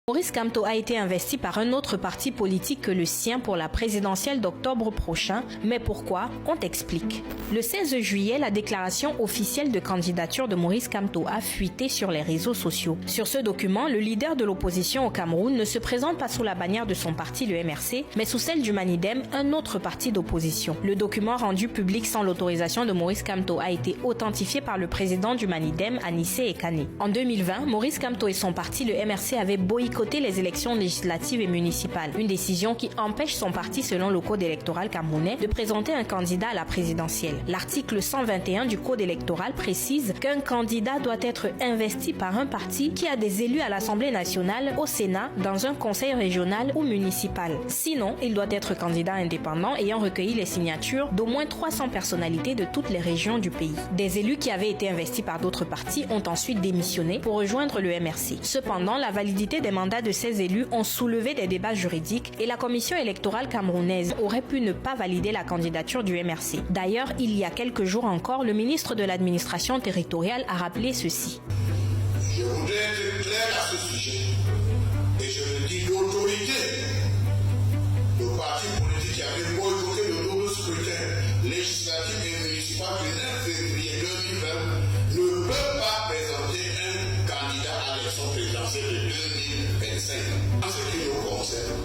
Maurice Kamto a été investi par un autre parti politique que le sien pour la présidentielle d'octobre prochain. Mais pourquoi? On t'explique. Le 16 juillet, la déclaration officielle de candidature de Maurice Kamto a fuité sur les réseaux sociaux. Sur ce document, le leader de l'opposition au Cameroun ne se présente pas sous la bannière de son parti, le MRC, mais sous celle du Manidem, un autre parti d'opposition. Le document rendu public sans l'autorisation de Maurice Kamto a été authentifié par le président du Manidem, Anissé Ekane. En 2020, Maurice Kamto et son parti, le MRC, avaient boycotté les élections législatives et municipales. Une décision qui empêche son parti, selon le code électoral camerounais, de présenter un candidat à la présidentielle. L'article 121 du code électoral précise qu'un candidat doit être investi par un parti qui a des élus à l'Assemblée nationale, au Sénat, dans un conseil régional ou municipal. Sinon, il doit être candidat indépendant ayant recueilli les signatures d'au moins 300 personnalités de toutes les régions du pays. Des élus qui avaient été investis par d'autres partis ont ensuite démissionné pour rejoindre le MRC. Cependant, la validité des mandats de ces élus ont soulevé des débats juridiques et la commission électorale camerounaise aurait pu ne pas valider la candidature du MRC. D'ailleurs, il y a quelques jours encore, le ministre de l'administration territoriale a rappelé ceci. Je voudrais être clair à ce sujet et je le dis d'autorité. Le parti politique qui avait boycotté le double scrutin législatif et municipal du 9 février 2020 ne peut pas présenter un candidat à l'élection présidentielle de 2025. En ce qui nous concerne,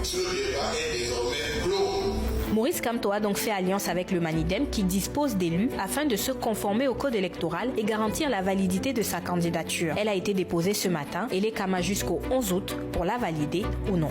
ce débat est désormais clos. Maurice Kamto a donc fait alliance avec le Manidem qui dispose d'élus afin de se conformer au code électoral et garantir la validité de sa candidature. Elle a été déposée ce matin et les Kama jusqu'au 11 août pour la valider ou non.